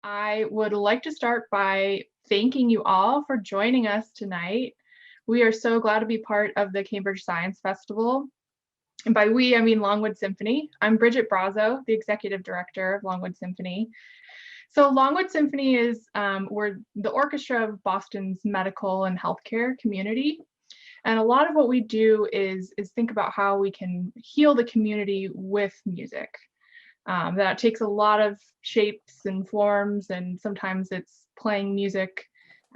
I would like to start by thanking you all for joining us tonight. We are so glad to be part of the Cambridge Science Festival. And by we, I mean Longwood Symphony. I'm Bridget Brazo, the Executive Director of Longwood Symphony. So Longwood Symphony is we're the orchestra of Boston's medical and healthcare community. And a lot of what we do is think about how we can heal the community with music. That takes a lot of shapes and forms, and sometimes it's playing music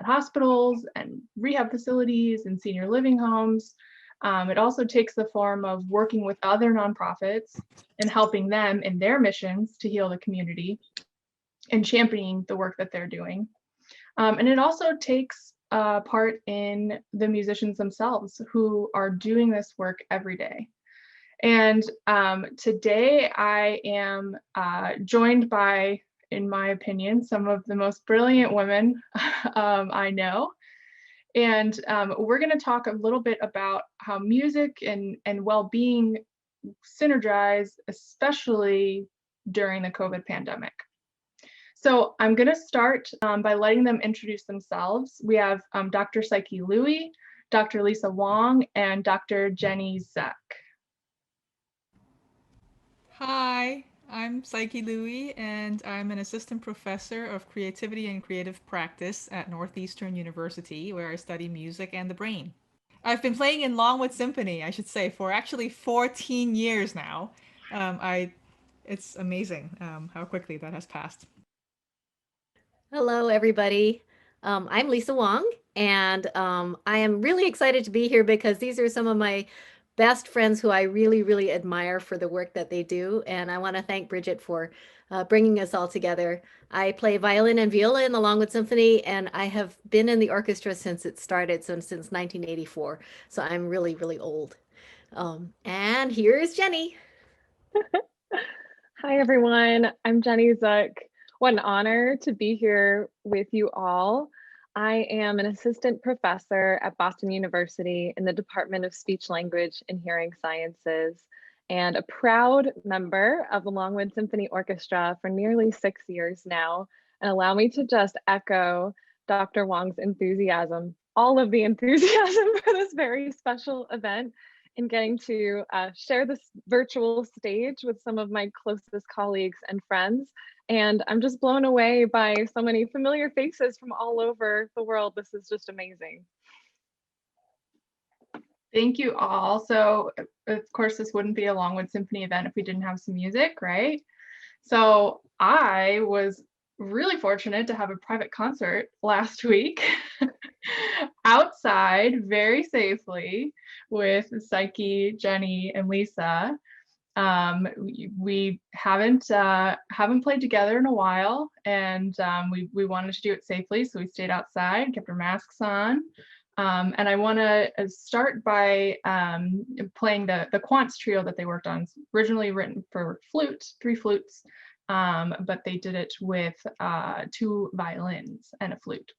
at hospitals and rehab facilities and senior living homes. It also takes the form of working with other nonprofits and helping them in their missions to heal the community and championing the work that they're doing. And it also takes part in the musicians themselves who are doing this work every day. And today I am joined by, in my opinion, some of the most brilliant women I know. And we're going to talk a little bit about how music and well-being synergize, especially during the COVID pandemic. So I'm going to start by letting them introduce themselves. We have Dr. Psyche Loui, Dr. Lisa Wong, and Dr. Jenny Zek. Hi, I'm Psyche Loui, and I'm an assistant professor of creativity and creative practice at Northeastern University, where I study music and the brain. I've been playing in Longwood Symphony, I should say, for actually 14 years now. It's amazing how quickly that has passed. Hello, everybody. I'm Lisa Wong, and I am really excited to be here because these are some of my best friends who I really, really admire for the work that they do. And I want to thank Bridget for bringing us all together. I play violin and viola in the Longwood Symphony, and I have been in the orchestra since it started, so since 1984. So I'm really, really old. And here's Jenny. Hi, everyone. I'm Jenny Zook. What an honor to be here with you all. I am an assistant professor at Boston University in the Department of Speech, Language, and Hearing Sciences, and a proud member of the Longwood Symphony Orchestra for nearly 6 years now. And allow me to just echo Dr. Wong's enthusiasm, all of the enthusiasm for this very special event, in getting to share this virtual stage with some of my closest colleagues and friends. And I'm just blown away by so many familiar faces from all over the world. This is just amazing. Thank you all. So, of course, this wouldn't be a Longwood Symphony event if we didn't have some music, right? So I was really fortunate to have a private concert last week outside very safely with Psyche, Jenny, and Lisa. We haven't played together in a while, and we wanted to do it safely, so we stayed outside, kept our masks on. And I want to start by playing the Quantz trio that they worked on. It's originally written for flute, 3 flutes, but they did it with 2 violins and a flute.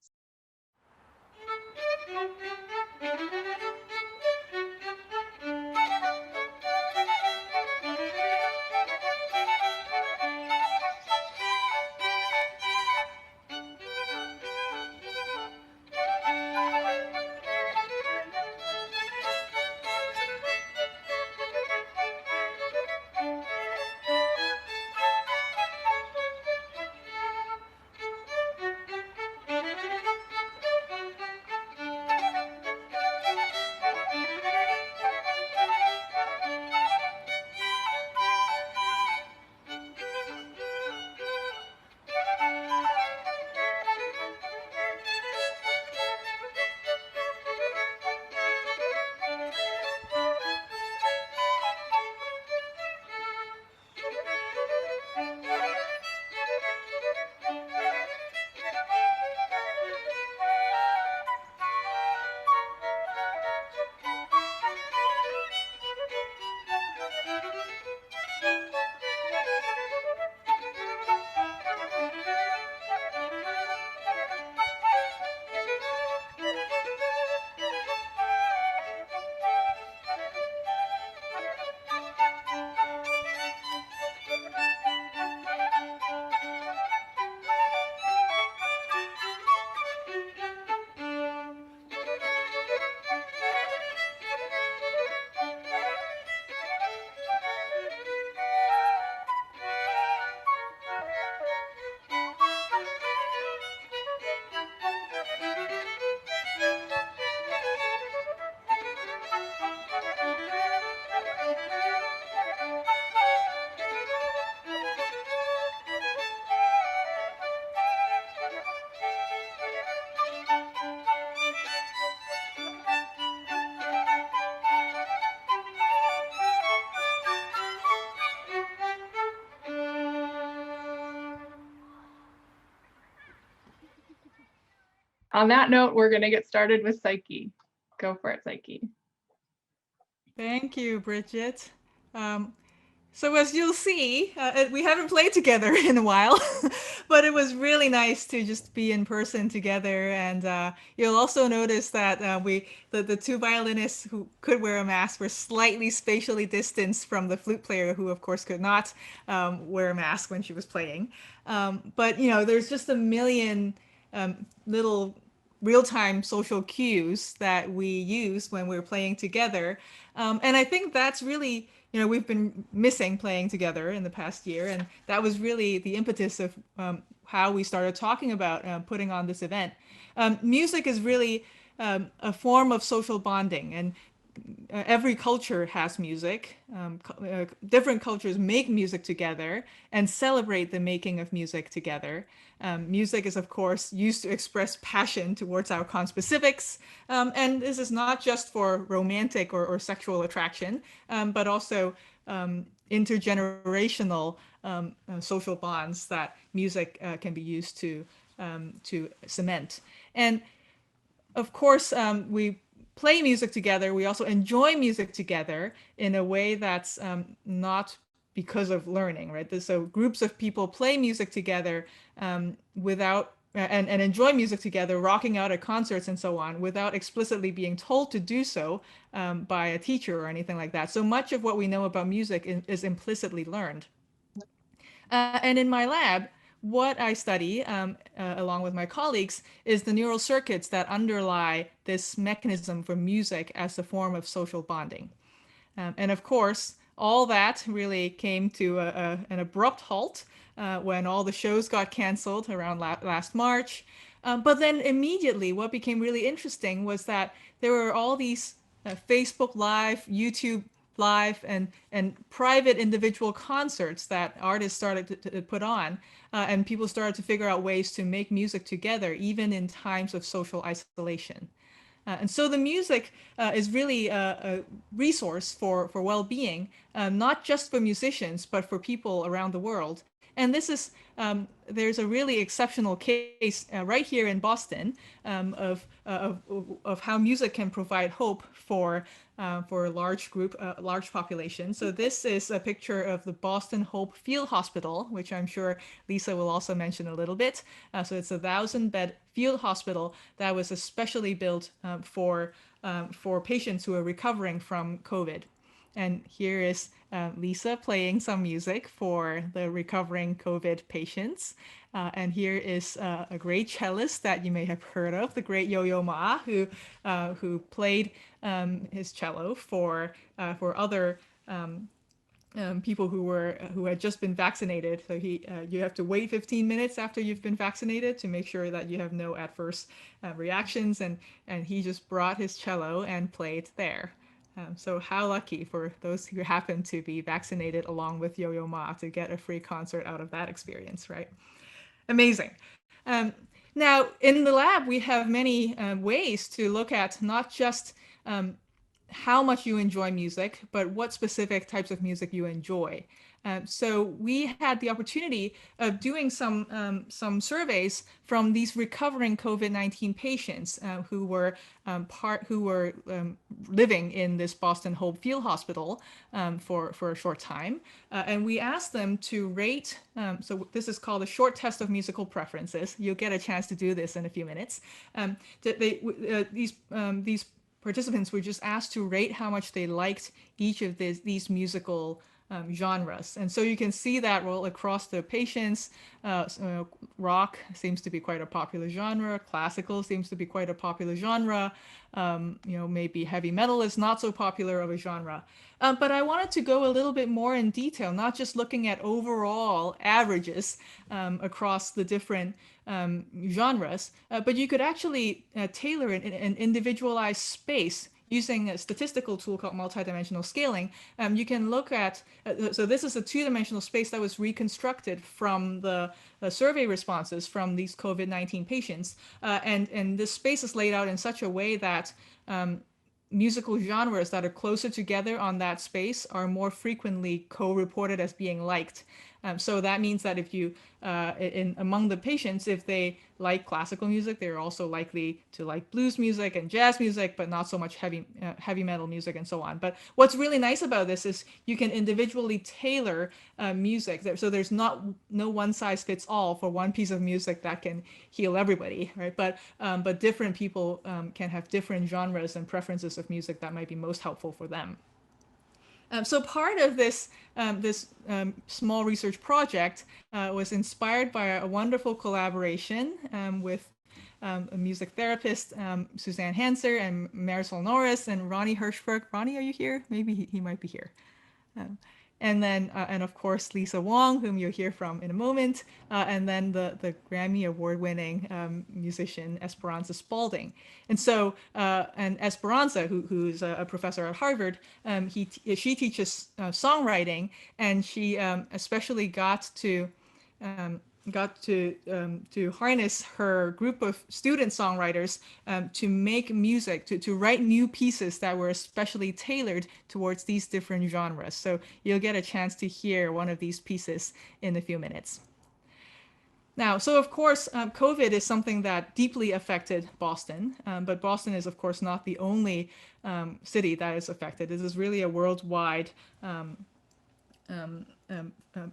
On that note, we're going to get started with Psyche. Go for it, Psyche. Thank you, Bridget. So as you'll see, we haven't played together in a while, but it was really nice to just be in person together. And you'll also notice that the two violinists who could wear a mask were slightly spatially distanced from the flute player, who of course could not wear a mask when she was playing. But there's just a million little real-time social cues that we use when we're playing together. And I think that's really, we've been missing playing together in the past year. And that was really the impetus of how we started talking about putting on this event. Music is really a form of social bonding. And every culture has music. Different cultures make music together and celebrate the making of music together. Music is, of course, used to express passion towards our conspecifics. And this is not just for romantic or sexual attraction, but also intergenerational social bonds that music can be used to cement. And of course, we play music together. We also enjoy music together in a way that's not because of learning, right? So groups of people play music together without and enjoy music together, rocking out at concerts and so on, without explicitly being told to do so by a teacher or anything like that. So much of what we know about music is implicitly learned. And in my lab, what I study, along with my colleagues, is the neural circuits that underlie this mechanism for music as a form of social bonding. And of course, all that really came to an abrupt halt when all the shows got canceled around last March. But then immediately what became really interesting was that there were all these Facebook Live, YouTube Live, and private individual concerts that artists started to put on, and people started to figure out ways to make music together, even in times of social isolation. And so the music is really a resource for well-being, not just for musicians, but for people around the world. And this is, there's a really exceptional case right here in Boston of how music can provide hope for a large group, large population. So this is a picture of the Boston Hope Field Hospital, which I'm sure Lisa will also mention a little bit. So it's a 1,000-bed field hospital that was especially built for patients who are recovering from COVID. And here is Lisa playing some music for the recovering COVID patients. And here is a great cellist that you may have heard of, the great Yo-Yo Ma, who played his cello for other people who had just been vaccinated. So you have to wait 15 minutes after you've been vaccinated to make sure that you have no adverse reactions. And he just brought his cello and played there. So how lucky for those who happen to be vaccinated along with Yo-Yo Ma to get a free concert out of that experience, right? Amazing. Now, in the lab, we have many ways to look at not just how much you enjoy music, but what specific types of music you enjoy. So we had the opportunity of doing some surveys from these recovering COVID-19 patients who were living in this Boston Hope Field Hospital for a short time, and we asked them to rate. So this is called a short test of musical preferences. You'll get a chance to do this in a few minutes. These participants were just asked to rate how much they liked each of these musical genres. And so you can see that roll across the patients. Rock seems to be quite a popular genre. Classical seems to be quite a popular genre. Maybe heavy metal is not so popular of a genre. But I wanted to go a little bit more in detail, not just looking at overall averages across the different genres, but you could actually tailor an individualized space using a statistical tool called multidimensional scaling. You can look at, so this is a two-dimensional space that was reconstructed from the survey responses from these COVID-19 patients. And this space is laid out in such a way that musical genres that are closer together on that space are more frequently co-reported as being liked. So that means that if you, among the patients, if they like classical music, they're also likely to like blues music and jazz music, but not so much heavy metal music and so on. But what's really nice about this is you can individually tailor music. So there's no one size fits all for one piece of music that can heal everybody, right? But different people can have different genres and preferences of music that might be most helpful for them. So part of this small research project was inspired by a wonderful collaboration with a music therapist, Suzanne Hanser, and Marisol Norris, and Ronnie Hirschberg. Ronnie, are you here? Maybe he might be here. And then, and of course, Lisa Wong, whom you'll hear from in a moment, and then the Grammy Award-winning musician Esperanza Spalding. And so, and Esperanza, who's a professor at Harvard, she teaches songwriting, and she especially got to harness her group of student songwriters to make music, to write new pieces that were especially tailored towards these different genres. So you'll get a chance to hear one of these pieces in a few minutes. Now, so of course, COVID is something that deeply affected Boston, but Boston is of course not the only city that is affected. This is really a worldwide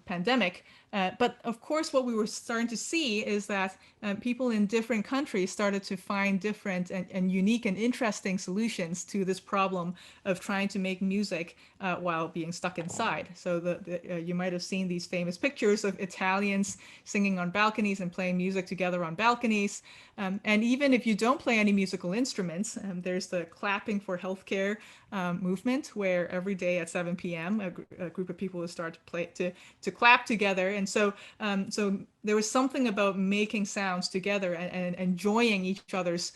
pandemic. But of course, what we were starting to see is that people in different countries started to find different and unique and interesting solutions to this problem of trying to make music while being stuck inside. So you might have seen these famous pictures of Italians singing on balconies and playing music together on balconies. And even if you don't play any musical instruments, there's the Clapping for Healthcare movement, where every day at 7 p.m. a group of people will start to clap together. And so there was something about making sounds together and enjoying each other's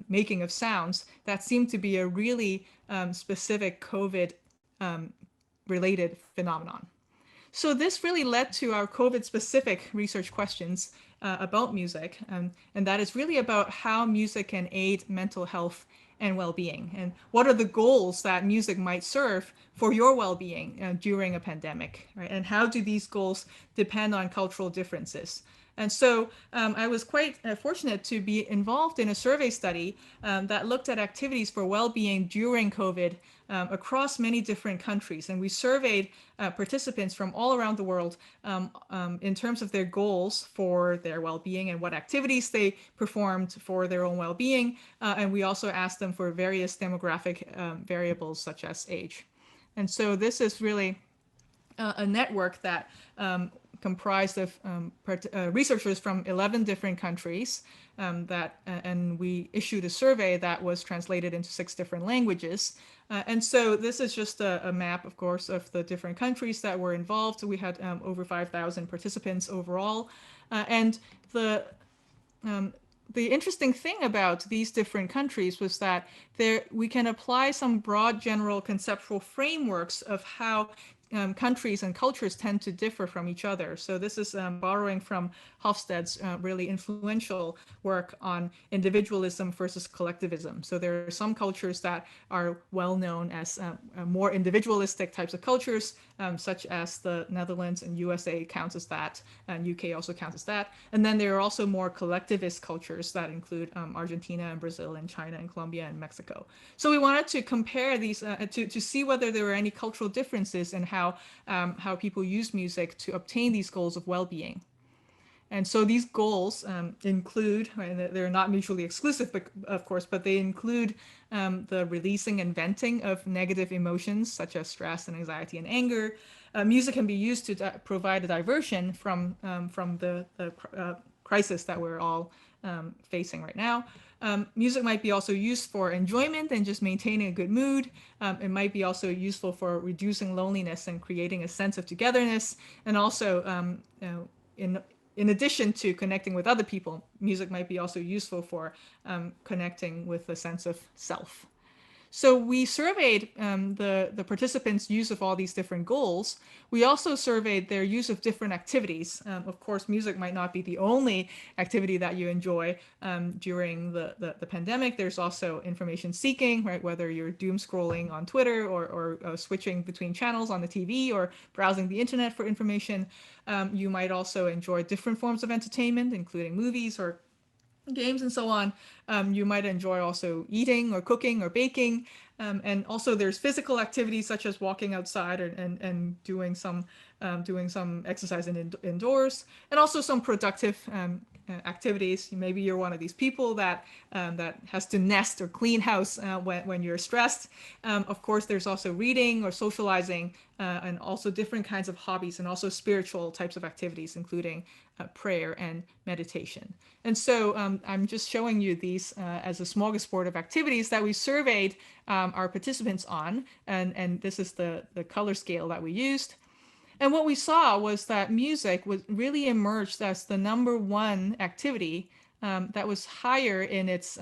making of sounds that seemed to be a really specific COVID related phenomenon. So this really led to our COVID-specific research questions about music, and that is really about how music can aid mental health and well-being, and what are the goals that music might serve for your well-being during a pandemic, right? And how do these goals depend on cultural differences? And so I was quite fortunate to be involved in a survey study that looked at activities for well-being during COVID across many different countries. And we surveyed participants from all around the world in terms of their goals for their well-being and what activities they performed for their own well-being. And we also asked them for various demographic variables such as age. And so this is really a network that comprised of researchers from 11 different countries and we issued a survey that was translated into 6 different languages. And so this is just a map, of course, of the different countries that were involved. We had over 5,000 participants overall. And the interesting thing about these different countries was that we can apply some broad general conceptual frameworks of how countries and cultures tend to differ from each other. So this is borrowing from Hofstede's really influential work on individualism versus collectivism. So there are some cultures that are well known as more individualistic types of cultures, such as the Netherlands and USA counts as that, and UK also counts as that. And then there are also more collectivist cultures that include Argentina and Brazil and China and Colombia and Mexico. So we wanted to compare these to see whether there were any cultural differences in how people use music to obtain these goals of well-being. And so these goals include, and they're not mutually exclusive, of course, but they include the releasing and venting of negative emotions such as stress and anxiety and anger. Music can be used to provide a diversion from the crisis that we're all facing right now. Music might be also used for enjoyment and just maintaining a good mood. It might be also useful for reducing loneliness and creating a sense of togetherness. And also, in addition to connecting with other people, music might be also useful for connecting with a sense of self. So we surveyed the participants' use of all these different goals. We also surveyed their use of different activities. Of course, music might not be the only activity that you enjoy during the pandemic. There's also information seeking, right? Whether you're doom scrolling on Twitter or switching between channels on the TV or browsing the internet for information. You might also enjoy different forms of entertainment, including movies or games and so on. You might enjoy also eating or cooking or baking. And also there's physical activities such as walking outside and doing some exercise indoors, and also some productive activities. Maybe you're one of these people that has to nest or clean house when you're stressed. Of course, there's also reading or socializing, and also different kinds of hobbies, and also spiritual types of activities, including prayer and meditation. And so I'm just showing you these as a smorgasbord of activities that we surveyed our participants on, and this is the color scale that we used. And what we saw was that music was really emerged as the #1 activity that was higher in its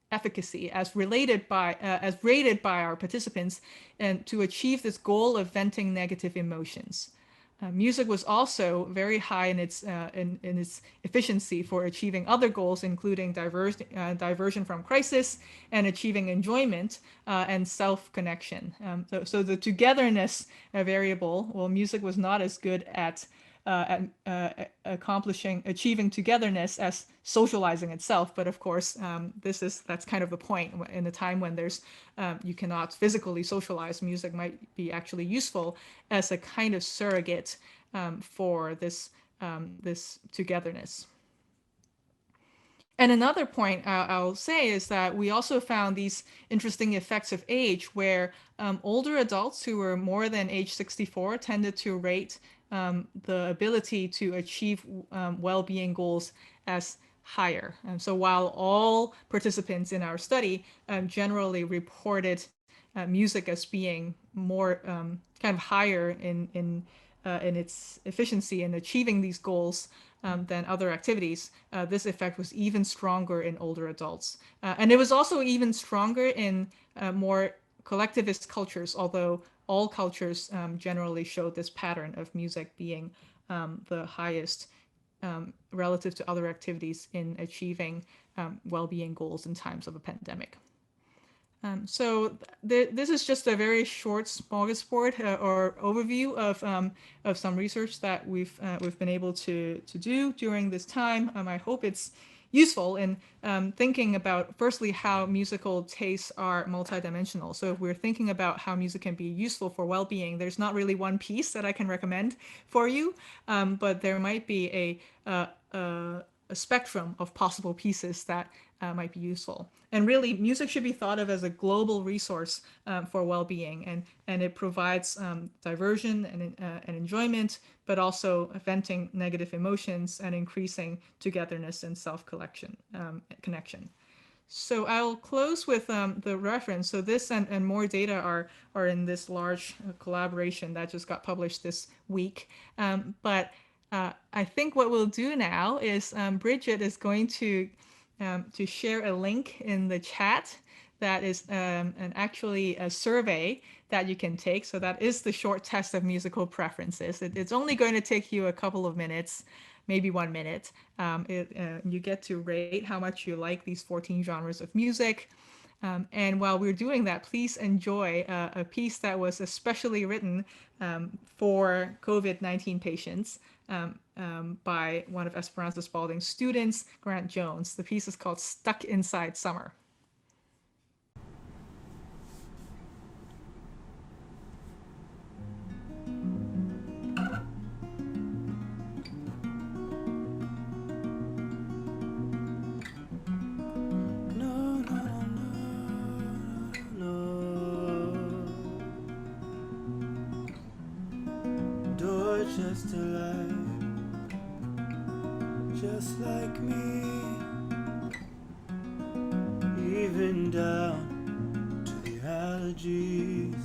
efficacy as rated by our participants, and to achieve this goal of venting negative emotions. Music was also very high in its efficiency for achieving other goals, including diversion from crisis and achieving enjoyment and self-connection. So the togetherness variable, well, music was not as good at achieving togetherness as socializing itself. But of course, that's kind of the point. In a time when you cannot physically socialize, music might be actually useful as a kind of surrogate for this togetherness. And another point I'll say is that we also found these interesting effects of age, where older adults who were more than age 64 tended to rate the ability to achieve well-being goals as higher. And so while all participants in our study generally reported music as being more kind of higher in its efficiency in achieving these goals than other activities, this effect was even stronger in older adults. And it was also even stronger in more collectivist cultures, although all cultures generally showed this pattern of music being the highest relative to other activities in achieving well-being goals in times of a pandemic. So this is just a very short smorgasbord or overview of some research that we've been able to do during this time. I hope it's useful in thinking about, firstly, how musical tastes are multidimensional. So if we're thinking about how music can be useful for well-being, there's not really one piece that I can recommend for you, but there might be a spectrum of possible pieces that might be useful. And really, music should be thought of as a global resource for well-being, and it provides diversion and enjoyment, but also venting negative emotions and increasing togetherness and connection. So I'll close with the reference. So this and more data are in this large collaboration that just got published this week. But I think what we'll do now is Bridget is going to share a link in the chat that is actually a survey that you can take. So that is the short test of musical preferences. It's only going to take you a couple of minutes, maybe 1 minute. You get to rate how much you like these 14 genres of music. And while we're doing that, please enjoy a piece that was especially written for COVID-19 patients by one of Esperanza Spalding's students, Grant Jones. The piece is called Stuck Inside Summer. Just alive, just like me, even down to the allergies.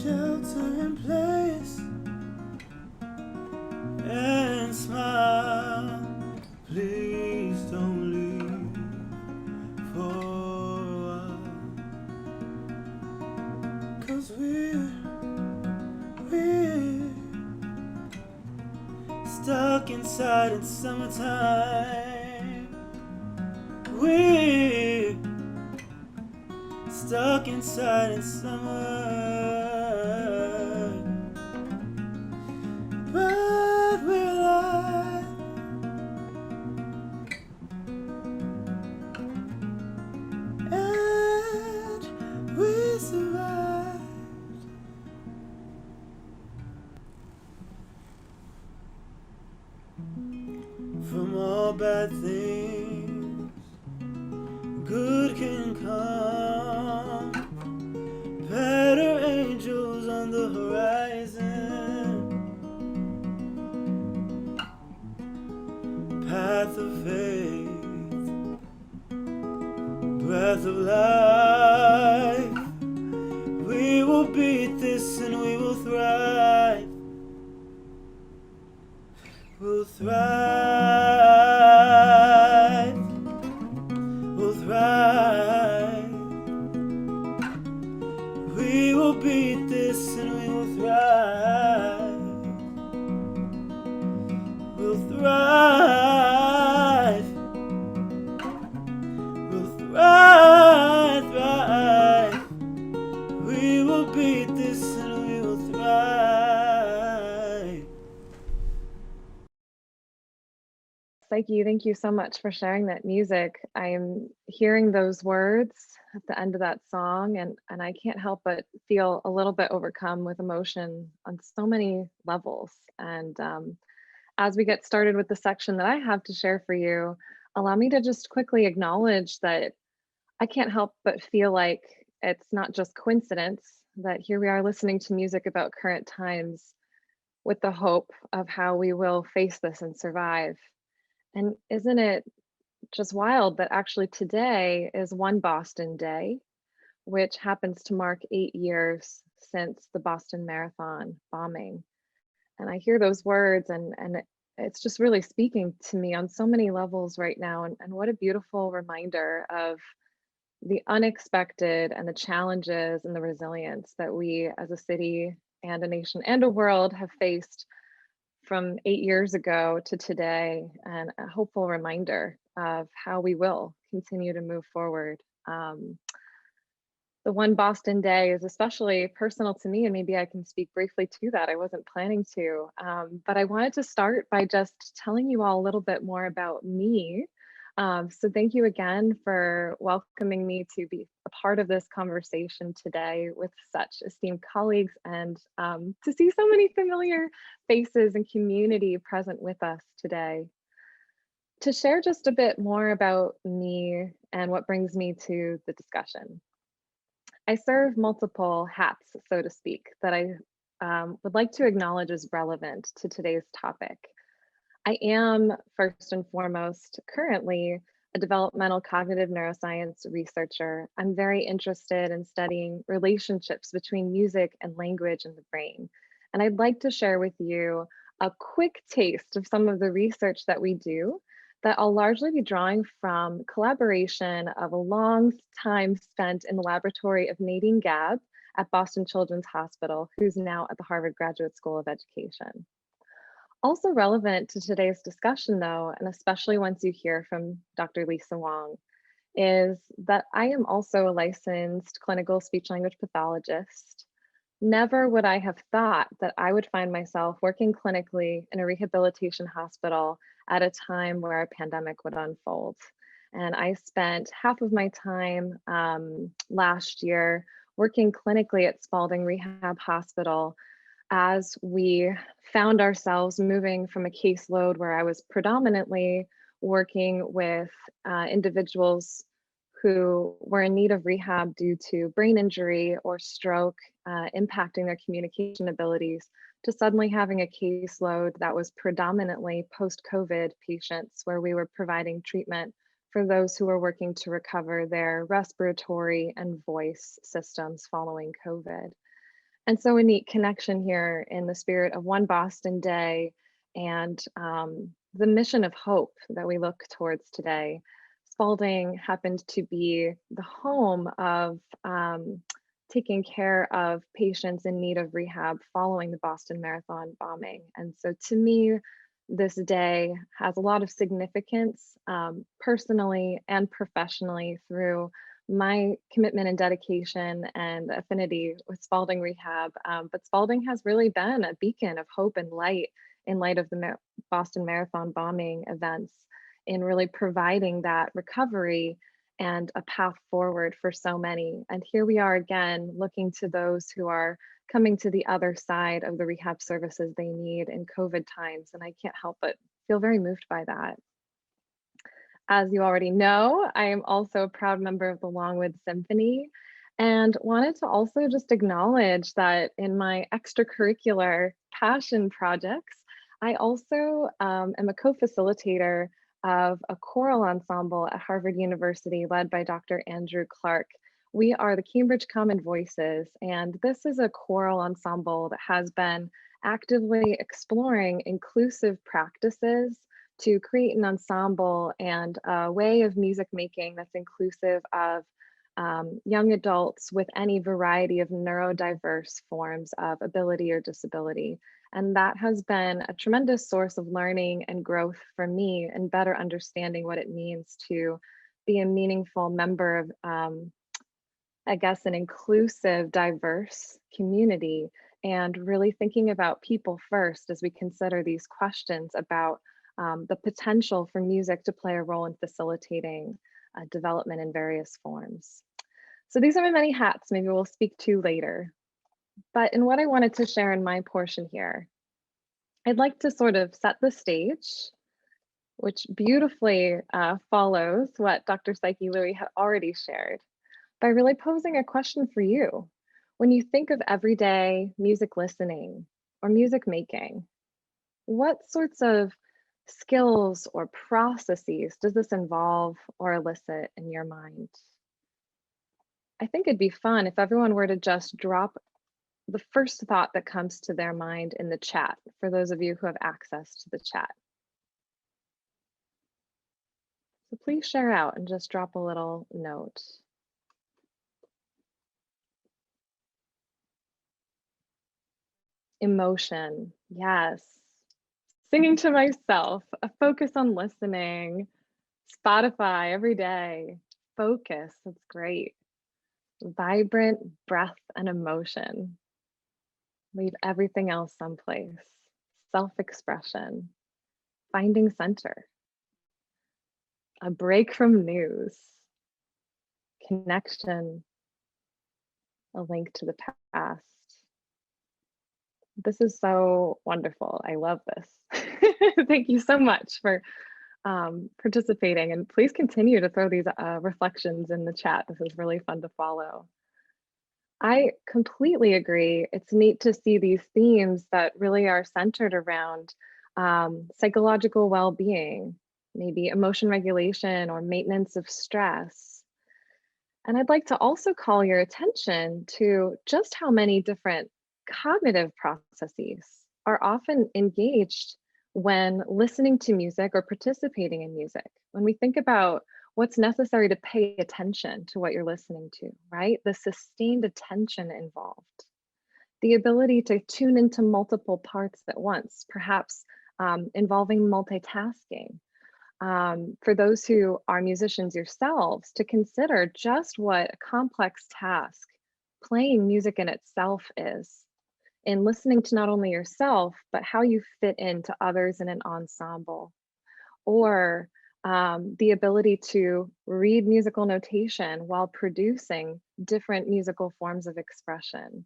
Shelter in place and smile. Please don't leave stuck inside in summertime. We're stuck inside in summer. But we're alive. And we survived. From all bad things, good can come. Better angels on the horizon. Path of faith, breath of life. We will beat this and we will thrive. We'll thrive. We'll thrive. We will beat this and we will thrive. We'll thrive. We'll thrive, thrive. We will beat this and we will thrive. Psyche, thank you so much for sharing that music. I am hearing those words at the end of that song, and I can't help but feel a little bit overcome with emotion on so many levels. And as we get started with the section that I have to share for you, allow me to just quickly acknowledge that I can't help but feel like it's not just coincidence that here we are listening to music about current times with the hope of how we will face this and survive. And isn't it just wild that actually today is One Boston Day, which happens to mark 8 years since the Boston Marathon bombing. And I hear those words and it's just really speaking to me on so many levels right now. And what a beautiful reminder of the unexpected and the challenges and the resilience that we as a city and a nation and a world have faced from 8 years ago to today, and a hopeful reminder of how we will continue to move forward. The One Boston Day is especially personal to me, and maybe I can speak briefly to that. I wasn't planning to, but I wanted to start by just telling you all a little bit more about me. So thank you again for welcoming me to be a part of this conversation today with such esteemed colleagues, and to see so many familiar faces and community present with us today. To share just a bit more about me and what brings me to the discussion. I serve multiple hats, so to speak, that I would like to acknowledge as relevant to today's topic. I am first and foremost currently a developmental cognitive neuroscience researcher. I'm very interested in studying relationships between music and language in the brain. And I'd like to share with you a quick taste of some of the research that we do that I'll largely be drawing from collaboration of a long time spent in the laboratory of Nadine Gabb at Boston Children's Hospital, who's now at the Harvard Graduate School of Education. Also relevant to today's discussion though, and especially once you hear from Dr. Lisa Wong, is that I am also a licensed clinical speech language pathologist. Never would I have thought that I would find myself working clinically in a rehabilitation hospital at a time where a pandemic would unfold. And I spent half of my time last year working clinically at Spalding Rehab Hospital as we found ourselves moving from a caseload where I was predominantly working with individuals who were in need of rehab due to brain injury or stroke impacting their communication abilities, to suddenly having a caseload that was predominantly post-COVID patients, where we were providing treatment for those who were working to recover their respiratory and voice systems following COVID. And so a neat connection here in the spirit of One Boston Day and the mission of hope that we look towards today. Spalding happened to be the home of taking care of patients in need of rehab following the Boston Marathon bombing. And so to me, this day has a lot of significance personally and professionally through my commitment and dedication and affinity with Spalding Rehab. But Spalding has really been a beacon of hope and light in light of the Boston Marathon bombing events, in really providing that recovery and a path forward for so many. And here we are again, looking to those who are coming to the other side of the rehab services they need in COVID times. And I can't help but feel very moved by that. As you already know, I am also a proud member of the Longwood Symphony, and wanted to also just acknowledge that in my extracurricular passion projects, I also am a co-facilitator of a choral ensemble at Harvard University led by Dr. Andrew Clark. We are the Cambridge Common Voices, and this is a choral ensemble that has been actively exploring inclusive practices to create an ensemble and a way of music making that's inclusive of young adults with any variety of neurodiverse forms of ability or disability. And that has been a tremendous source of learning and growth for me, and better understanding what it means to be a meaningful member of, I guess, an inclusive, diverse community, and really thinking about people first as we consider these questions about the potential for music to play a role in facilitating development in various forms. So these are my many hats, maybe we'll speak to later. But in what I wanted to share in my portion here, I'd like to sort of set the stage, which beautifully follows what Dr. Psyche Loui had already shared, by really posing a question for you. When you think of everyday music listening or music making, what sorts of skills or processes does this involve or elicit in your mind? I think it'd be fun if everyone were to just drop the first thought that comes to their mind in the chat, for those of you who have access to the chat. So please share out and just drop a little note. Emotion, yes. Singing to myself, a focus on listening, Spotify every day, focus, that's great. Vibrant breath and emotion. Leave everything else someplace. Self-expression, finding center. A break from news, connection, a link to the past. This is so wonderful. I love this. Thank you so much for participating, and please continue to throw these reflections in the chat. This is really fun to follow. I completely agree. It's neat to see these themes that really are centered around psychological well-being, maybe emotion regulation or maintenance of stress. And I'd like to also call your attention to just how many different cognitive processes are often engaged when listening to music or participating in music. When we think about what's necessary to pay attention to what you're listening to, right? The sustained attention involved, the ability to tune into multiple parts at once, perhaps involving multitasking. For those who are musicians yourselves, to consider just what a complex task playing music in itself is, in listening to not only yourself, but how you fit into others in an ensemble, or the ability to read musical notation while producing different musical forms of expression.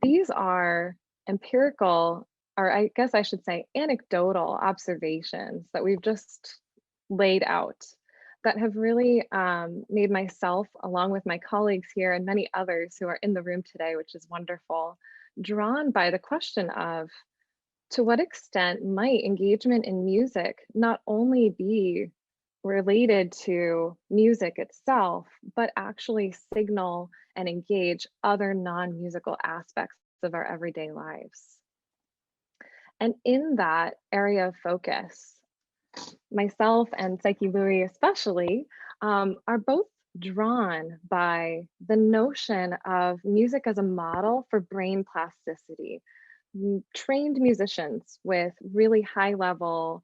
These are empirical, or I guess I should say anecdotal observations that we've just laid out that have really made myself, along with my colleagues here and many others who are in the room today, which is wonderful, drawn by the question of, to what extent might engagement in music not only be related to music itself, but actually signal and engage other non-musical aspects of our everyday lives? And in that area of focus, myself and Psyche Loui especially are both drawn by the notion of music as a model for brain plasticity. trained musicians with really high level,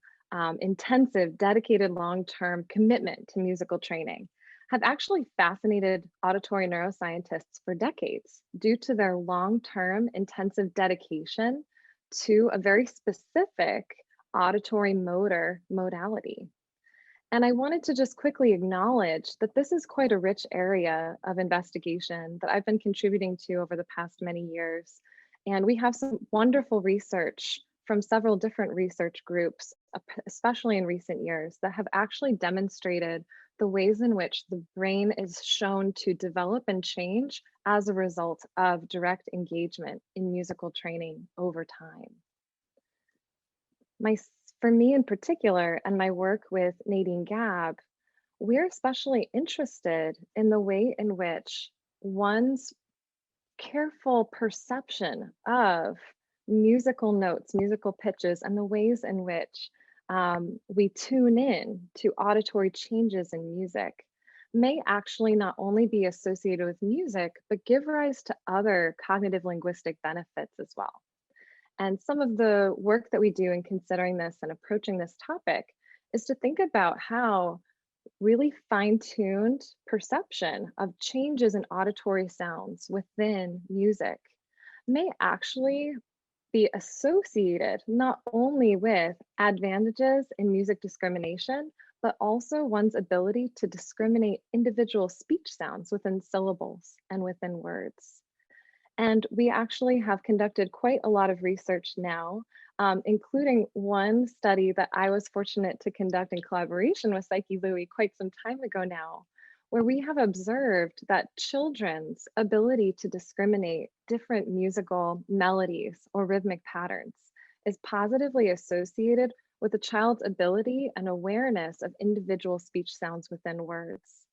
intensive, dedicated long-term commitment to musical training have actually fascinated auditory neuroscientists for decades due to their long-term intensive dedication to a very specific auditory motor modality. And I wanted to just quickly acknowledge that this is quite a rich area of investigation that I've been contributing to over the past many years. And we have some wonderful research from several different research groups, especially in recent years, that have actually demonstrated the ways in which the brain is shown to develop and change as a result of direct engagement in musical training over time. For me in particular, and my work with Nadine Gabb, we're especially interested in the way in which one's careful perception of musical notes, musical pitches, and the ways in which we tune in to auditory changes in music may actually not only be associated with music, but give rise to other cognitive linguistic benefits as well. And some of the work that we do in considering this and approaching this topic is to think about how really fine-tuned perception of changes in auditory sounds within music may actually be associated not only with advantages in music discrimination, but also one's ability to discriminate individual speech sounds within syllables and within words. And we actually have conducted quite a lot of research now, including one study that I was fortunate to conduct in collaboration with Psyche Loui quite some time ago now, where we have observed that children's ability to discriminate different musical melodies or rhythmic patterns is positively associated with a child's ability and awareness of individual speech sounds within words.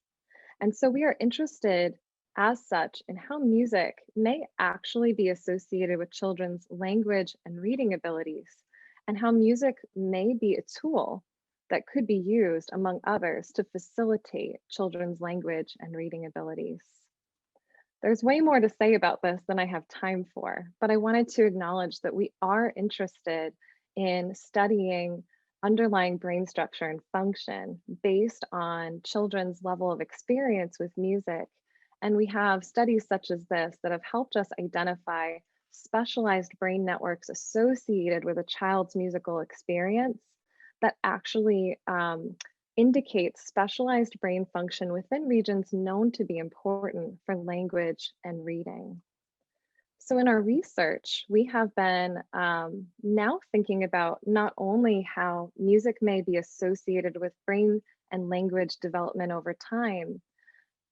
And so we are interested as such in how music may actually be associated with children's language and reading abilities, and how music may be a tool that could be used, among others, to facilitate children's language and reading abilities. There's way more to say about this than I have time for, but I wanted to acknowledge that we are interested in studying underlying brain structure and function based on children's level of experience with music. And we have studies such as this that have helped us identify specialized brain networks associated with a child's musical experience that actually indicates specialized brain function within regions known to be important for language and reading. So in our research, we have been now thinking about not only how music may be associated with brain and language development over time,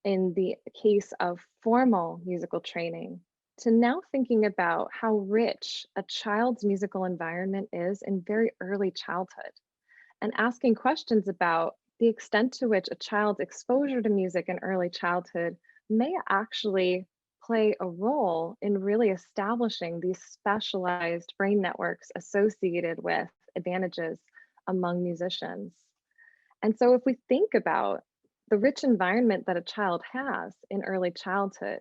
in the case of formal musical training, to now thinking about how rich a child's musical environment is in very early childhood, and asking questions about the extent to which a child's exposure to music in early childhood may actually play a role in really establishing these specialized brain networks associated with advantages among musicians. And so if we think about the rich environment that a child has in early childhood,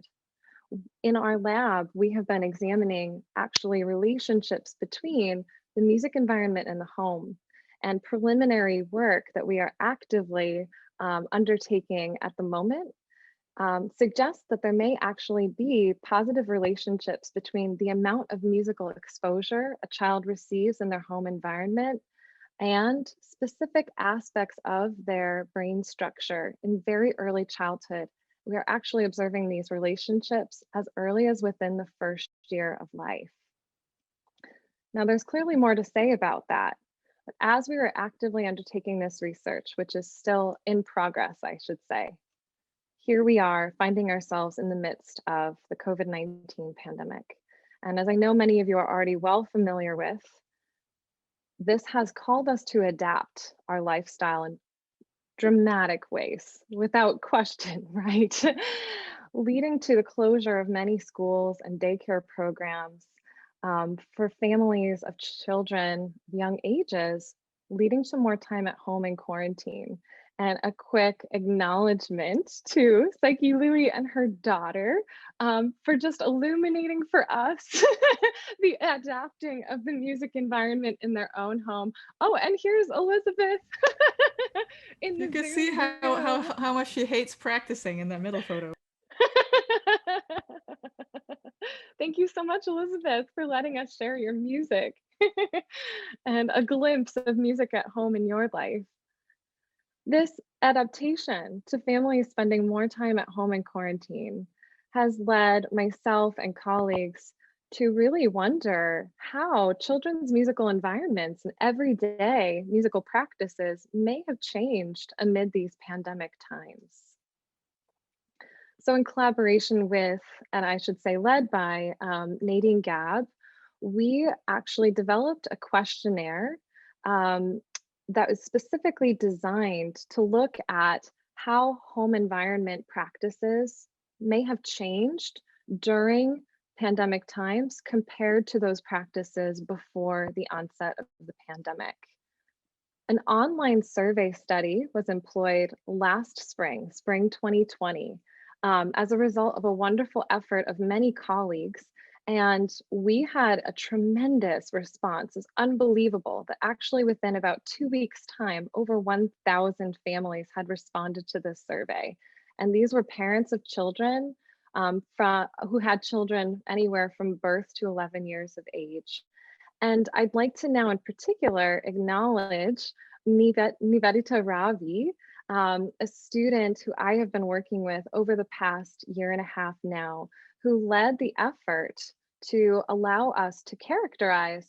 in our lab, we have been examining actually relationships between the music environment and the home, and preliminary work that we are actively undertaking at the moment suggests that there may actually be positive relationships between the amount of musical exposure a child receives in their home environment and specific aspects of their brain structure in very early childhood. We are actually observing these relationships as early as within the first year of life. Now, there's clearly more to say about that, but as we were actively undertaking this research, which is still in progress, I should say, here we are finding ourselves in the midst of the COVID-19 pandemic. And as I know many of you are already well familiar with, this has called us to adapt our lifestyle in dramatic ways, without question, right? Leading to the closure of many schools and daycare programs for families of children of young ages, leading to more time at home in quarantine, And a quick acknowledgement to Psyche Loui and her daughter for just illuminating for us the adapting of the music environment in their own home. Oh, and here's Elizabeth in the You can Zoom see room. how much she hates practicing in that middle photo. Thank you so much, Elizabeth, for letting us share your music and a glimpse of music at home in your life. This adaptation to families spending more time at home in quarantine has led myself and colleagues to really wonder how children's musical environments and everyday musical practices may have changed amid these pandemic times. So in collaboration with, and I should say led by Nadine Gabb, we actually developed a questionnaire that was specifically designed to look at how home environment practices may have changed during pandemic times compared to those practices before the onset of the pandemic. An online survey study was employed last spring 2020, as a result of a wonderful effort of many colleagues. And we had a tremendous response. It's unbelievable that actually within about 2 weeks' time, over 1,000 families had responded to this survey. And these were parents of children who had children anywhere from birth to 11 years of age. And I'd like to now in particular acknowledge Nivedita Ravi, a student who I have been working with over the past year and a half now, who led the effort to allow us to characterize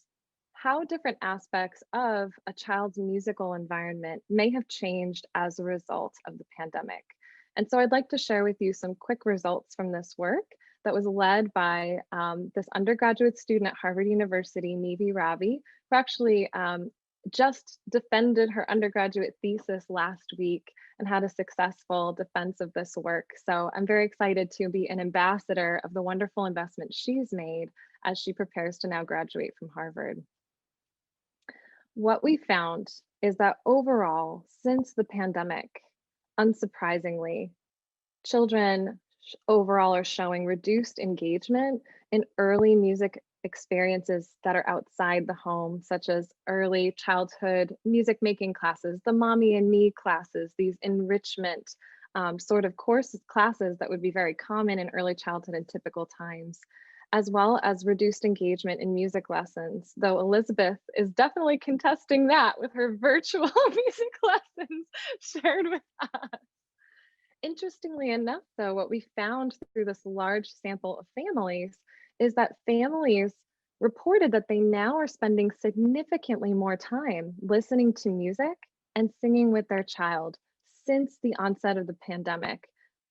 how different aspects of a child's musical environment may have changed as a result of the pandemic. And so I'd like to share with you some quick results from this work that was led by this undergraduate student at Harvard University, Nivi Ravi, who actually just defended her undergraduate thesis last week and had a successful defense of this work. So I'm very excited to be an ambassador of the wonderful investment she's made as she prepares to now graduate from Harvard. What we found is that overall, since the pandemic, unsurprisingly, children overall are showing reduced engagement in early music experiences that are outside the home, such as early childhood music making classes, the mommy and me classes, these enrichment sort of classes that would be very common in early childhood and typical times, as well as reduced engagement in music lessons, though Elizabeth is definitely contesting that with her virtual music lessons shared with us. Interestingly enough, though, what we found through this large sample of families is that families reported that they now are spending significantly more time listening to music and singing with their child since the onset of the pandemic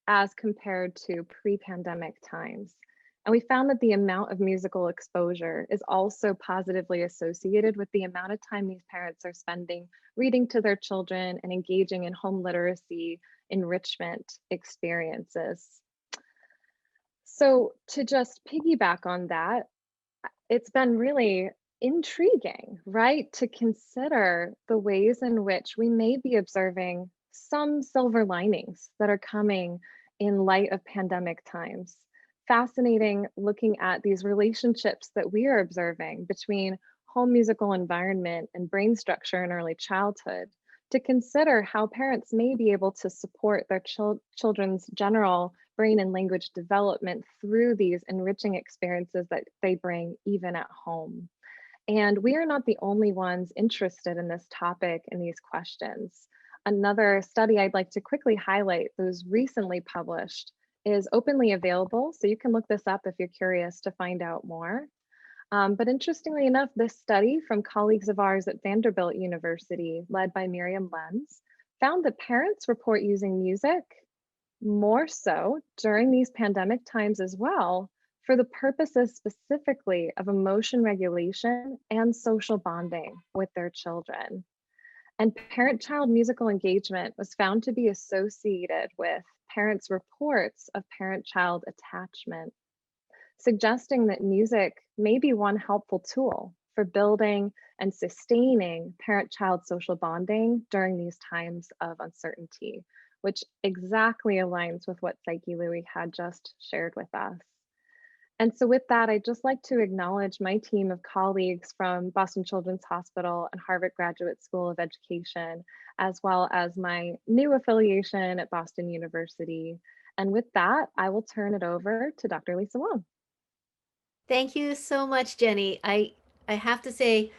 as compared to pre-pandemic times. And we found that the amount of musical exposure is also positively associated with the amount of time these parents are spending reading to their children and engaging in home literacy enrichment experiences. So to just piggyback on that, it's been really intriguing, right? To consider the ways in which we may be observing some silver linings that are coming in light of pandemic times. Fascinating looking at these relationships that we are observing between home musical environment and brain structure in early childhood, to consider how parents may be able to support their children's general brain and language development through these enriching experiences that they bring even at home. And we are not the only ones interested in this topic and these questions. Another study I'd like to quickly highlight that was recently published is openly available, so you can look this up if you're curious to find out more. But interestingly enough, this study from colleagues of ours at Vanderbilt University, led by Miriam Lenz, found that parents report using music more so during these pandemic times as well for the purposes specifically of emotion regulation and social bonding with their children. And parent-child musical engagement was found to be associated with parents' reports of parent-child attachment, suggesting that music may be one helpful tool for building and sustaining parent-child social bonding during these times of uncertainty, which exactly aligns with what Psyche Loui had just shared with us. And so with that, I'd just like to acknowledge my team of colleagues from Boston Children's Hospital and Harvard Graduate School of Education, as well as my new affiliation at Boston University. And with that, I will turn it over to Dr. Lisa Wong. Thank you so much, Jenny. I have to say,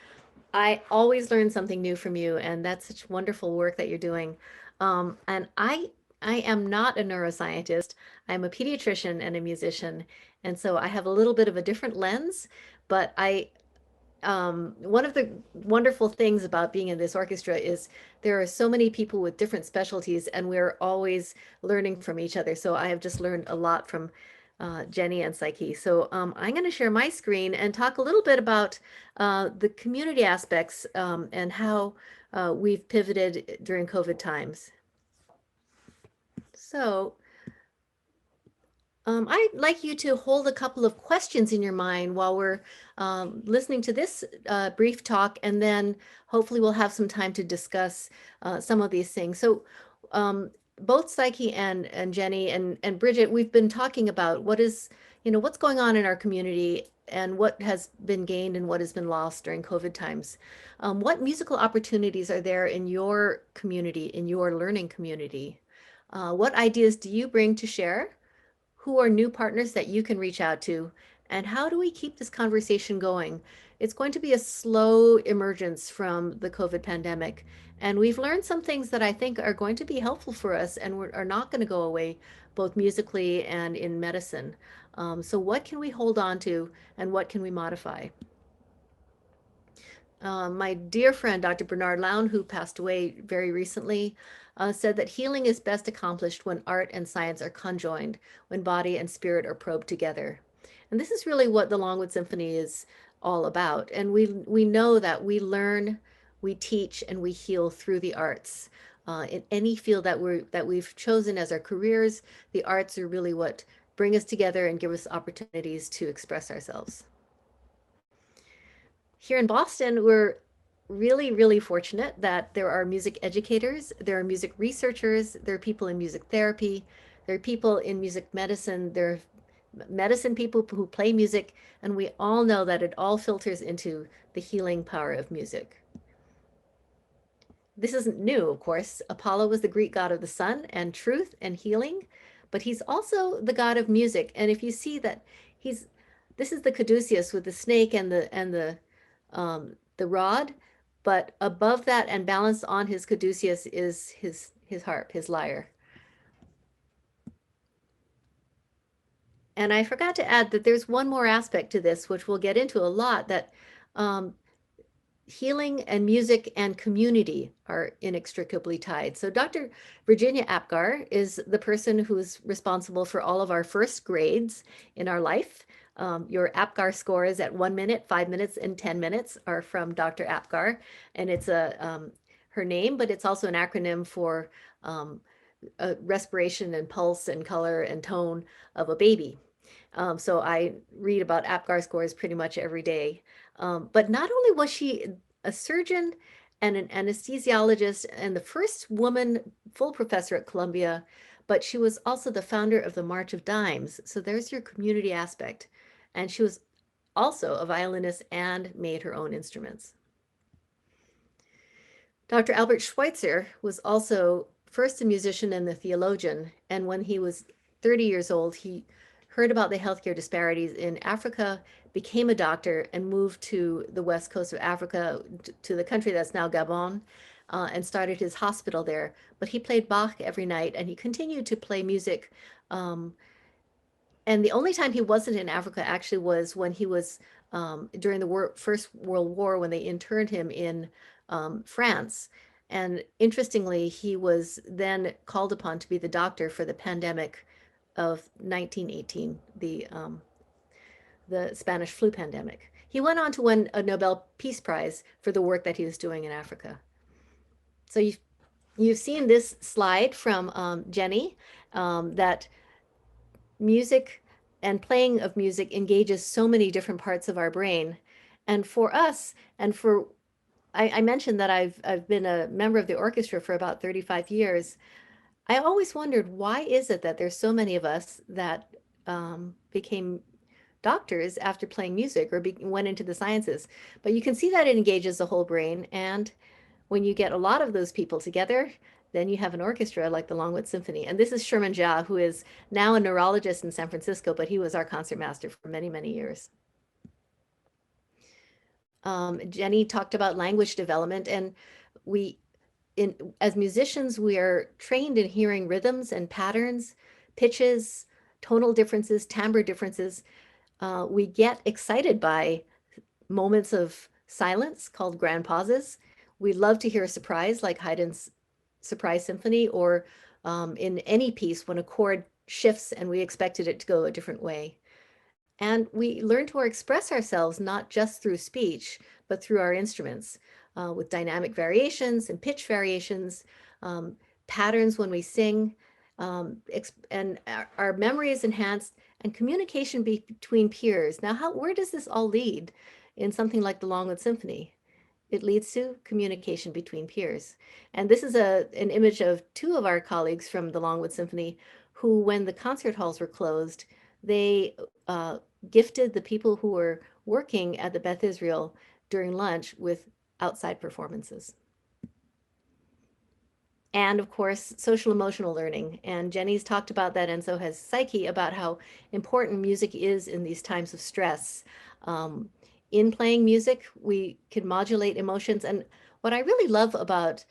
I always learn something new from you, and that's such wonderful work that you're doing. And I am not a neuroscientist. I'm a pediatrician and a musician, and so I have a little bit of a different lens. But one of the wonderful things about being in this orchestra is there are so many people with different specialties, and we're always learning from each other. So I have just learned a lot from Jenny and Psyche. So I'm going to share my screen and talk a little bit about the community aspects and how we've pivoted during COVID times. So I'd like you to hold a couple of questions in your mind while we're listening to this brief talk, and then hopefully we'll have some time to discuss some of these things. So both Psyche and Jenny and Bridget, we've been talking about what's going on in our community and what has been gained and what has been lost during COVID times. What musical opportunities are there in your community, in your learning community? What ideas do you bring to share? Who are new partners that you can reach out to? And how do we keep this conversation going? It's going to be a slow emergence from the COVID pandemic. And we've learned some things that I think are going to be helpful for us and are not going to go away, both musically and in medicine. So what can we hold on to and what can we modify? My dear friend, Dr. Bernard Lown, who passed away very recently, said that healing is best accomplished when art and science are conjoined, when body and spirit are probed together. And this is really what the Longwood Symphony is all about. And we know that we learn, we teach, and we heal through the arts. In any field that we've chosen as our careers, the arts are really what bring us together and give us opportunities to express ourselves. Here in Boston, we're really, really fortunate that there are music educators, there are music researchers, there are people in music therapy, there are people in music medicine, there are medicine people who play music, and we all know that it all filters into the healing power of music. This isn't new, of course. Apollo was the Greek god of the sun and truth and healing, but he's also the god of music. And if you see that this is the caduceus with the snake and the rod, but above that and balanced on his caduceus is his harp, his lyre. And I forgot to add that there's one more aspect to this, which we'll get into a lot, that healing and music and community are inextricably tied. So Dr. Virginia Apgar is the person who's responsible for all of our first grades in our life. Your Apgar scores at 1 minute, 5 minutes, and 10 minutes are from Dr. Apgar, and it's her name, but it's also an acronym for respiration and pulse and color and tone of a baby. So I read about Apgar scores pretty much every day. But not only was she a surgeon and an anesthesiologist and the first woman full professor at Columbia, but she was also the founder of the March of Dimes. So there's your community aspect. And she was also a violinist and made her own instruments. Dr. Albert Schweitzer was also first a musician and a theologian. And when he was 30 years old, he heard about the healthcare disparities in Africa, became a doctor, and moved to the west coast of Africa, to the country that's now Gabon, and started his hospital there. But he played Bach every night, and he continued to play music. And the only time he wasn't in Africa actually was when he was during the First World War, when they interned him in France. And interestingly, he was then called upon to be the doctor for the pandemic of 1918, the Spanish flu pandemic. He went on to win a Nobel Peace Prize for the work that he was doing in Africa. So you've seen this slide from Jenny, that music and playing of music engages so many different parts of our brain. And for us, and for I mentioned that I've been a member of the orchestra for about 35 years. I always wondered, why is it that there's so many of us that became doctors after playing music or went into the sciences? But you can see that it engages the whole brain. And when you get a lot of those people together, then you have an orchestra like the Longwood Symphony. And this is Sherman Jia, who is now a neurologist in San Francisco, but he was our concertmaster for many, many years. Jenny talked about language development, and we, as musicians, we are trained in hearing rhythms and patterns, pitches, tonal differences, timbre differences. We get excited by moments of silence called grand pauses. We love to hear a surprise like Haydn's Surprise Symphony, or in any piece when a chord shifts and we expected it to go a different way. And we learn to express ourselves not just through speech, but through our instruments, with dynamic variations and pitch variations, patterns when we sing, and our memory is enhanced, and communication between peers. Now, where does this all lead in something like the Longwood Symphony? It leads to communication between peers. And this is an image of two of our colleagues from the Longwood Symphony who, when the concert halls were closed, they gifted the people who were working at the Beth Israel during lunch with outside performances. And of course, social emotional learning. And Jenny's talked about that, and so has Psyche, about how important music is in these times of stress. In playing music, we can modulate emotions. And what I really love about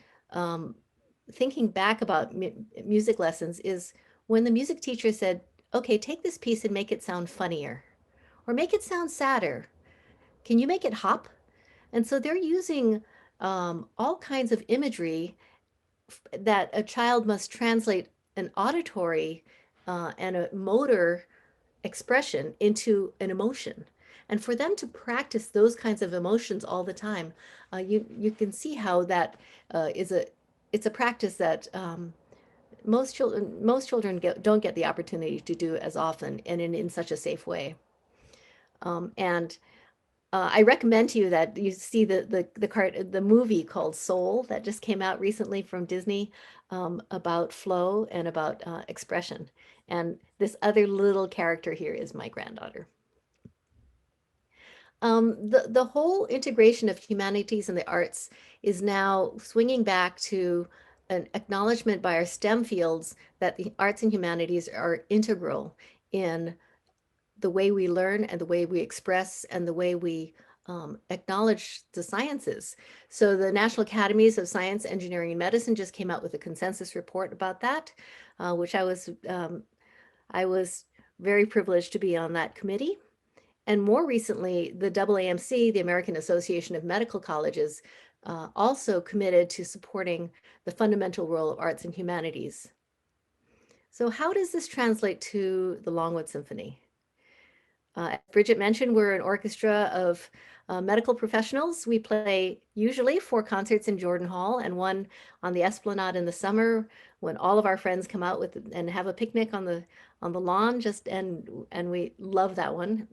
thinking back about music lessons is when the music teacher said, okay, take this piece and make it sound funnier, or make it sound sadder. Can you make it hop? And so they're using all kinds of imagery that a child must translate an auditory and a motor expression into an emotion. And for them to practice those kinds of emotions all the time, you can see how that it's a practice that most children don't get the opportunity to do as often and in such a safe way. And I recommend to you that you see the movie called Soul that just came out recently from Disney, about flow and about expression. And this other little character here is my granddaughter. The whole integration of humanities and the arts is now swinging back to an acknowledgement by our STEM fields that the arts and humanities are integral in the way we learn and the way we express and the way we acknowledge the sciences. So the National Academies of Science, Engineering, and Medicine just came out with a consensus report about that, which I was very privileged to be on that committee. And more recently, the AAMC, the American Association of Medical Colleges, also committed to supporting the fundamental role of arts and humanities. So how does this translate to the Longwood Symphony? As Bridget mentioned, we're an orchestra of medical professionals. We play usually 4 concerts in Jordan Hall and 1 on the Esplanade in the summer when all of our friends come out and have a picnic on the lawn. And we love that one,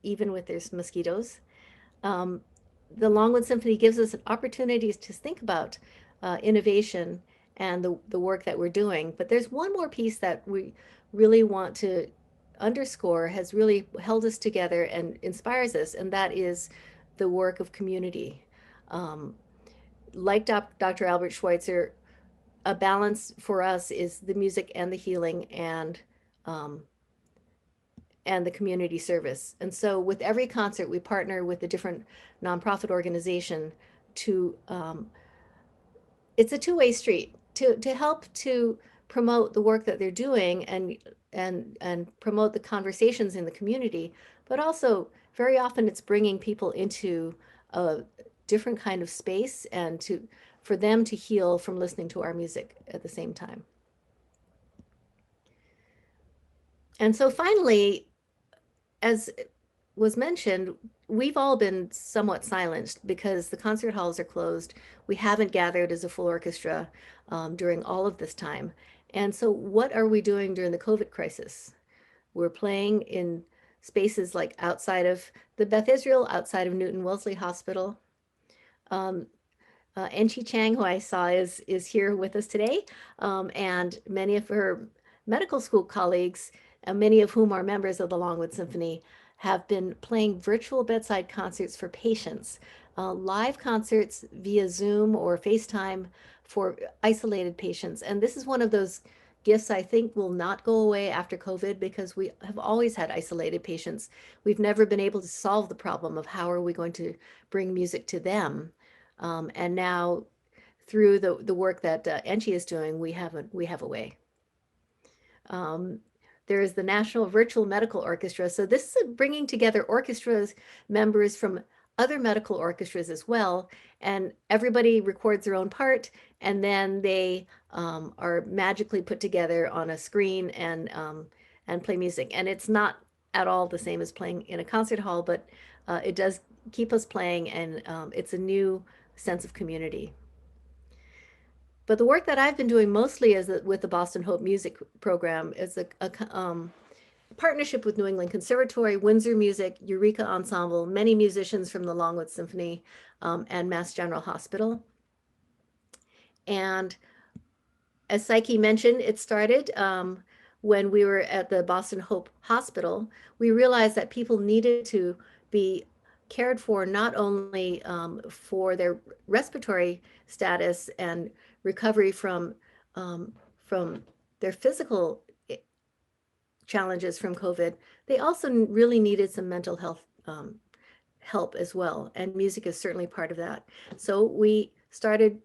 even with there's mosquitoes. The Longwood Symphony gives us opportunities to think about innovation and the work that we're doing. But there's one more piece that we really want to underscore, has really held us together and inspires us, and that is the work of community. Like Dr. Albert Schweitzer, a balance for us is the music and the healing and the community service. And so with every concert, we partner with a different nonprofit organization to, it's a two-way street to help to promote the work that they're doing and promote the conversations in the community, but also very often it's bringing people into a different kind of space and for them to heal from listening to our music at the same time. And so finally, as was mentioned, we've all been somewhat silenced because the concert halls are closed. We haven't gathered as a full orchestra during all of this time. And so what are we doing during the COVID crisis? We're playing in spaces like outside of the Beth Israel, outside of Newton Wellesley Hospital. Enchi Chang, who I saw is here with us today, and many of her medical school colleagues, many of whom are members of the Longwood Symphony, have been playing virtual bedside concerts for patients, live concerts via Zoom or FaceTime for isolated patients. And this is one of those gifts I think will not go away after COVID, because we have always had isolated patients. We've never been able to solve the problem of how are we going to bring music to them. And now, through the work that Enchi is doing, we have a way. There is the National Virtual Medical Orchestra. So this is bringing together orchestras members from other medical orchestras as well, and everybody records their own part, and then they are magically put together on a screen and play music. And it's not at all the same as playing in a concert hall, but it does keep us playing, and it's a new sense of community. But the work that I've been doing mostly is with the Boston Hope Music Program is a partnership with New England Conservatory, Windsor Music, Eureka Ensemble, many musicians from the Longwood Symphony, and Mass General Hospital. And as Psyche mentioned, it started when we were at the Boston Hope Hospital. We realized that people needed to be cared for not only for their respiratory status and recovery from their physical challenges from COVID, they also really needed some mental health help as well. And music is certainly part of that. So we started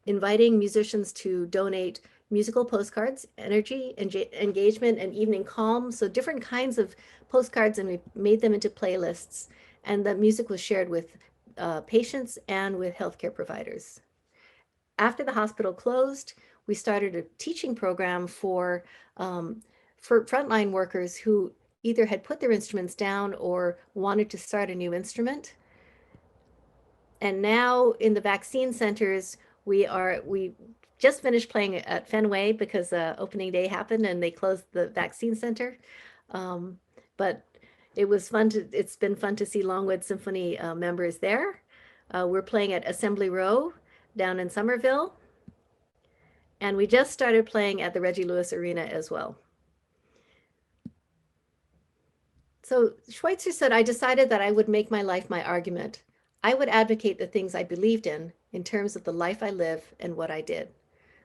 inviting musicians to donate musical postcards, energy, engagement, and evening calm. So different kinds of postcards, and we made them into playlists. And the music was shared with patients and with healthcare providers. After the hospital closed, we started a teaching program for frontline workers who either had put their instruments down or wanted to start a new instrument. And now in the vaccine centers, we just finished playing at Fenway because opening day happened and they closed the vaccine center. But it's been fun to see Longwood Symphony members there. We're playing at Assembly Row down in Somerville. And we just started playing at the Reggie Lewis Arena as well. So Schweitzer said, I decided that I would make my life my argument. I would advocate the things I believed in terms of the life I live and what I did.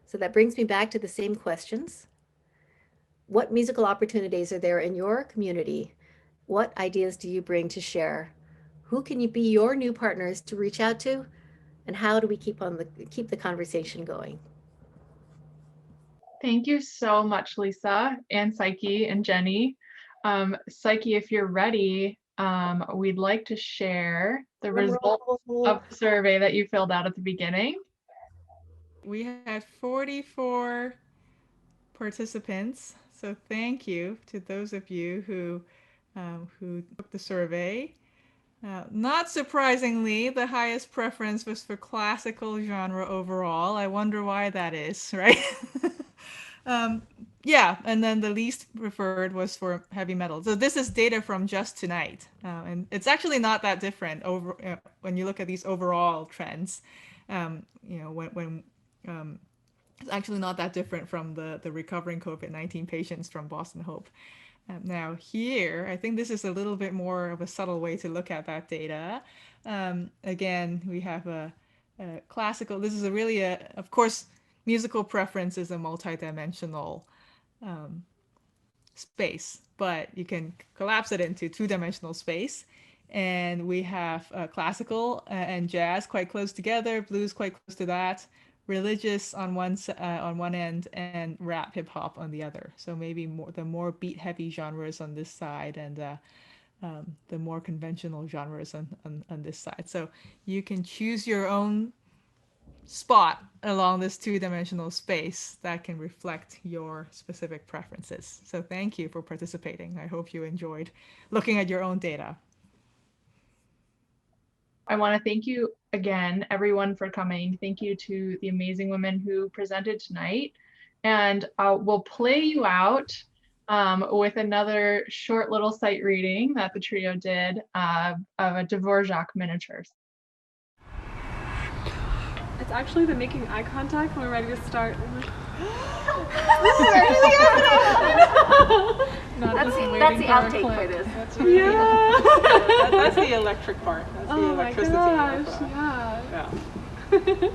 So that brings me back to the same questions. What musical opportunities are there in your community? What ideas do you bring to share? Who can you be your new partners to reach out to? And how do we keep the conversation going? Thank you so much, Lisa and Psyche and Jenny. Psyche, if you're ready, we'd like to share the results of the survey that you filled out at the beginning. We had 44 participants, so thank you to those of you who took the survey. Not surprisingly, the highest preference was for classical genre overall. I wonder why that is, right? Yeah, and then the least preferred was for heavy metal. So this is data from just tonight, and it's actually not that different when you look at these overall trends. It's actually not that different from the recovering COVID-19 patients from Boston Hope. Now here, I think this is a little bit more of a subtle way to look at that data. Again, we have a classical. This is of course, musical preference is a multidimensional space, but you can collapse it into two-dimensional space. And we have classical and jazz quite close together, blues quite close to that, religious on one end, and rap hip hop on the other. So maybe the more beat heavy genres on this side, and the more conventional genres on this side. So you can choose your own spot along this two-dimensional space that can reflect your specific preferences. So thank you for participating. I hope you enjoyed looking at your own data. I want to thank you again, everyone, for coming. Thank you to the amazing women who presented tonight. And we'll play you out with another short little sight reading that the trio did of a Dvorak miniatures. It's actually the making eye contact when we're ready to start. That's the outtake for this. That's the electric part. That's the electricity. Oh my gosh, yeah.